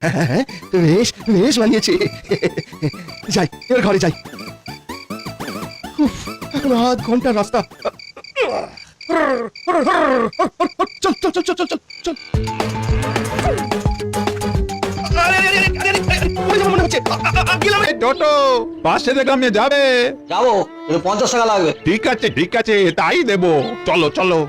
হ্যাঁ, বেশ বেশ বানিয়েছে। যাই, এবার ঘরে যাই। উফ, এখন আধ ঘন্টার রাস্তা। চল চল চল চল চল চল চল। টোটো পাশের গ্রামে যাবে? যাবো, 50 টাকা লাগবে। ঠিক আছে তাই দেবো, চলো চলো।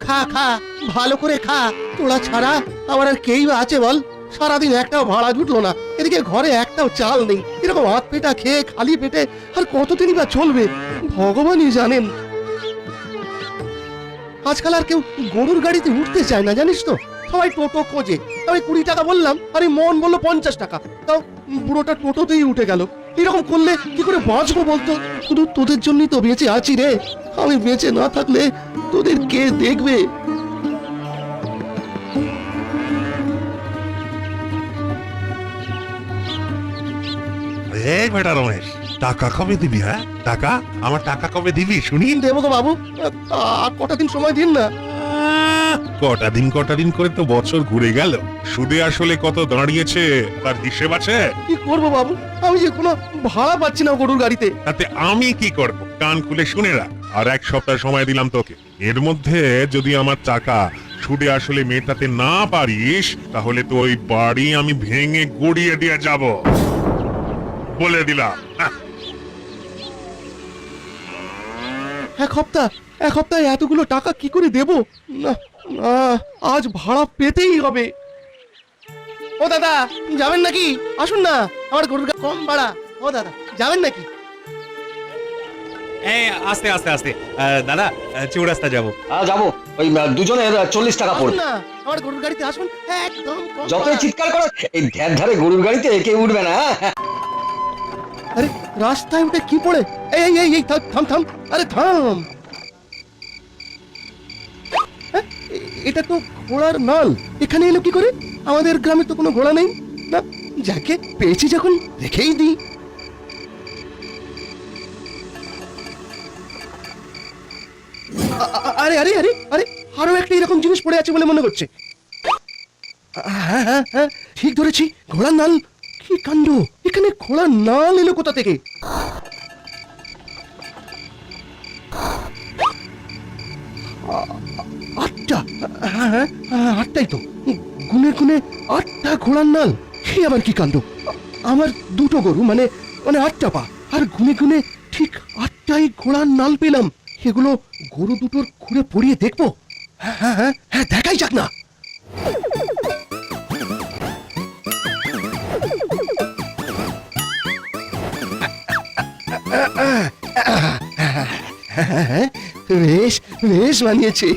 খা খা, ভালো করে খা। তোরা ছাড়া আমার আর কেই বা আছে বল? সারাদিন একটাও ভাড়া জুটলো না, এদিকে ঘরে একটাও চাল নেই। এরকম হাত পেটা খেয়ে খালি পেটে আর কতদিনই বা চলবে ভগবানই জানেন। আজকাল আর কেউ গরুর গাড়িতে উঠতে চায় না, জানিস তো। সবাই টোটো খোঁজে। আমি 20 টাকা বললাম, আরে মন বললো 50 টাকা। তাও বুড়োটা টোটোতেই উঠে গেল। এরকম করলে কি করে বাঁচবো বলতো? শুধু তোদের জন্যই তো বেঁচে আছি রে। আমি বেঁচে না থাকলে তোদের কে দেখবে? এই বেটা রমেশ, টাকা কবে দিবি? হ্যাঁ, টাকা আমার টাকা কবে দিবি শুনি? দেবো গো বাবু, আর কটা দিন সময় দিন না। কটা দিন করে তো বছর ঘুরে গেল। সুদে আসলে কত দাঁড়িয়েছে তার হিসেব আছে? কি করবো বাবু, আমি যে কোনো ভাড়া পাচ্ছি না গরুর গাড়িতে। তাতে আমি কি করব? কান খুলে শুনে রাখ, আর 1 সপ্তাহ সময় দিলাম তোকে। এর মধ্যে যদি আমার টাকা সুদে আসলে মেটাতে না পারিস, তাহলে তো ওই বাড়ি আমি ভেঙে গুড়িয়ে দিয়ে যাব, বলে দিলাম। এক সপ্তাহে এতগুলো টাকা কি করে দেবো? না না, আজ ভাড়া পেতেই হবে। ও দাদা, যাবেন নাকি? আসুন না, আমার গরুর কম ভাড়া। ও দাদা, যাবেন নাকি? এই আস্তে আস্তে আস্তে দাদা, চৌরাস্তা যাবো। যাবো, ওই দুজনের 40 টাকা আসুন পড়বে। না, আমার গরুর গাড়িতে আসুন, একদম কম যতই ভাড়া। চিৎকার করো, এই ধারে গরুর গাড়িতে কেউ উঠবে না। আরে রাস্তায় উঠে কি পড়ে? এই এই এই এই, থাম থাম, আরে থাম। হ্যাঁ, এটা তো ঘোড়ার নাল। এখানে এলো কি করে? আমাদের গ্রামে তো কোনো ঘোড়া নেই। না, যাকে পেয়েছি যখন রেখেই দিই। আরে আরে আরে আরে, আরো একটা এরকম জিনিস পড়ে আছে বলে মনে হচ্ছে। হ্যাঁ হ্যাঁ হ্যাঁ, ঠিক ধরেছি, ঘোড়ার নাল। কি কাণ্ড, এখানে ঘোড়ার নাল এলো কোথা থেকে? আটটা, হ্যাঁ হ্যাঁ, আটটাই তো। গুনে গুনে 8টা ঘোড়ার নাল। সে আবার কি কাণ্ড? আমার 2টো গরু, মানে মানে 8টা পা, আর গুনে গুনে ঠিক 8টাই ঘোড়ার নাল পেলাম। এগুলো গরু দুটোর ঘুরে পড়িয়ে দেখবো। হ্যাঁ হ্যাঁ হ্যাঁ হ্যাঁ, দেখাই যাক না। বেশ বেশ বানিয়েছে।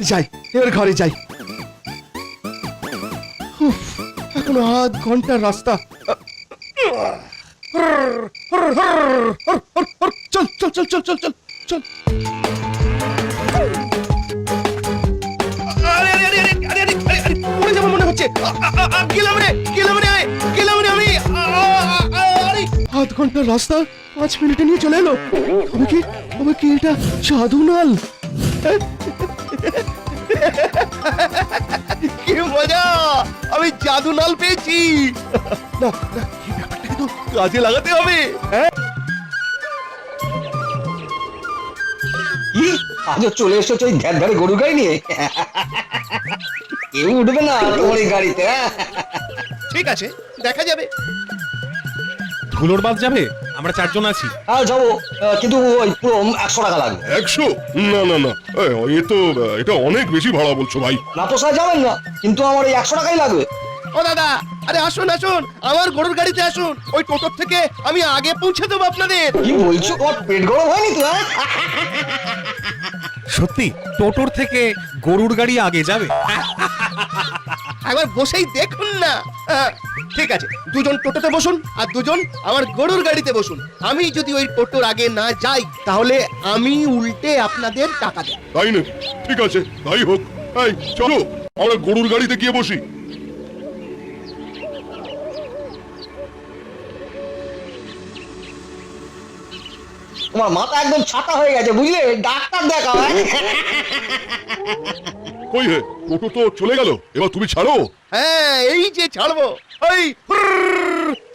যাই, এবার ঘরে যাই। উফ, এখনো আধ ঘন্টার রাস্তা। চল চল চল চল চল চল চল। আরে আরে আরে আরে আরে আরে আরে, পড়ে যাবো মনে হচ্ছে। গেলাম রে গেলাম রে গেলাম রে আমি। আরে, আধ ঘন্টার রাস্তা 5 মিনিটে নিয়ে চলে এলো। তবে কি এটা জাদু নাল? কি মজা, আমি জাদু নাল পেয়েছি। না না, এই ব্যাপারটাকে তো কাজে লাগাতে হবে। হ্যাঁ, আজও চলে এসেছো ওই ধারে গরুর গাড়ি নিয়ে। কেউ উঠবে না তোমার এই গাড়িতে। ঠিক আছে, দেখা যাবে। ধুলোর বাদ যাবে, আমরা 4 জন আছি। যাবো, কিন্তু ওই পুরো 100 টাকা লাগবে। 100? না না না, এটা অনেক বেশি ভাড়া বলছো ভাই। না তো স্যার যাবেন না, কিন্তু আমার এই 100 টাকাই লাগবে। ও দাদা, আরে আসুন আসুন, আমার গরুর গাড়িতে আসুন। ওই টোটোর থেকে আমি আগে পৌঁছে দেবো আপনাদের। কি বলছো? ওর পেট গরম হয়নি তো? সত্যি টোটোর থেকে গরুর গাড়ি আগে যাবে? একবার বসেই দেখুন না। ঠিক আছে, 2জন টোটোতে বসুন আর 2জন আমার গরুর গাড়িতে বসুন। আমি যদি ওই টোটোর আগে না যাই, তাহলে আমি উল্টে আপনাদের টাকা দেব। তাই না? ঠিক আছে, তাই হোক। এই চলো আমরা গরুর গাড়িতে গিয়ে বসি। তোমার মাথা একদম ছাতা হয়ে গেছে বুঝলে, ডাক্তার দেখাও। কই হে, টোটো তো চলে গেল, এবার তুমি ছাড়ো। হ্যাঁ এই যে ছাড়বো। এই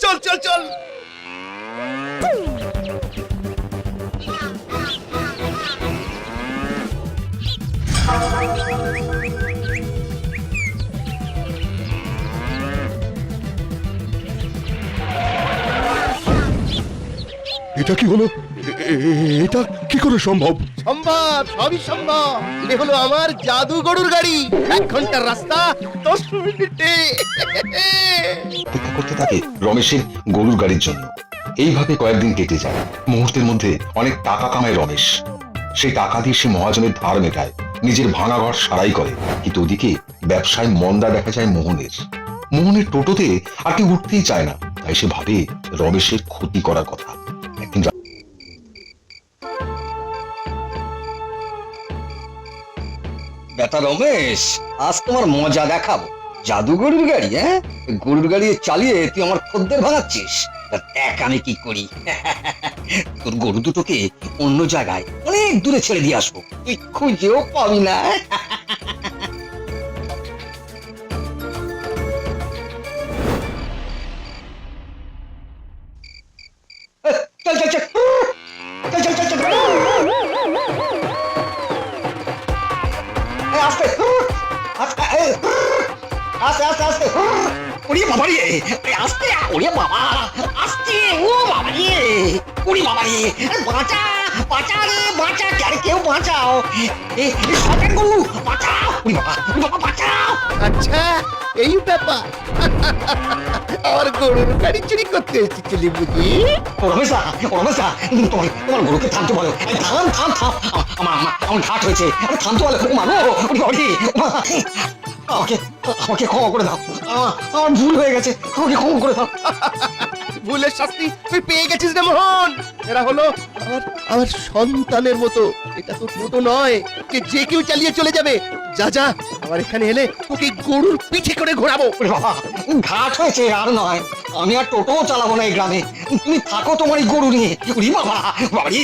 চল চল চল। এটা কি হলো? এটা কি করে সম্ভব? সম্ভব, সবই সম্ভব। এ হলো আমার জাদু গরুর গাড়ি। 1 ঘন্টার রাস্তা 10 মিনিটে। অপেক্ষা করতে থাকে রমেশের গরুর গাড়ির জন্য। এইভাবে কয়েকদিন কেটে যায়। মুহূর্তের মধ্যে অনেক টাকা কামায় রমেশ। সেই টাকা দিয়ে সে মহাজনের ধার মেটায়, নিজের ভাঙা ঘর সারাই করে। কিন্তু ওদিকে ব্যবসায় মন্দা দেখা যায় মোহনের। মোহনের টোটোতে আর কেউ উঠতেই চায় না, তাই সে ভাবে রমেশের ক্ষতি করার কথা। একদিন বেটা রমেশ, আজ তোমার মজা দেখাবো। জাদু গরুর গাড়ি, হ্যাঁ? গরুর গাড়ি চালিয়ে তুই আমার খদ্দের ভাঙাচ্ছিস। তা দেখ আমি কি করি। তোর গরু দুটোকে অন্য জায়গায় অনেক দূরে ছেড়ে দিয়ে আসবো, তুই খুঁজেও পাবি না। চল চল চল চল চল চল চল। আস্তে আস্তে আস্তে আস্তে। ওরে বাবা রে, আস্তে। ওরে বাবা, আস্তে। ও বাবা রে, ওরে বাবা রে, বাঁচা বাঁচা রে, বাঁচা। আরে কেউ বাঁচাও, এই শয়তান গরু বাঁচাও। ওরে বাবা, ওরে বাবা বাঁচাও। আচ্ছা এই ব্যাপার। আমার গরুর গাড়ি চুরি করতে এসেছিলি বুঝি? রমেশা, রমেশা, তোমার তোমার গরুকে থামতে বলো। এই থাম থাম থাম, আমার ঘাট হয়েছে। আরে থামতে বলো। ও মানো, ওরে বাবা রে, আমাকে আমাকে ক্ষমা করে দাও। আমার ভুল হয়ে গেছে, আমাকে ক্ষমা করে দাও। ভুলের শাস্তি তুই পেয়ে গেছিস রে মোহন। এরা হলো আমার সন্তানের মতো। এটা তো টোটো নয় যে যে কেউ চালিয়ে চলে যাবে। যা যা, আমার এখানে এলে তোকে গরুর পিঠে করে ঘোরাবো। ওরে বাবা, ঘাট হয়েছে আর নয়। আমি আর টোটোও চালাবো না এই গ্রামে। তুমি থাকো তোমার এই গরু নিয়ে। ওরে বাবা, বাবা রে।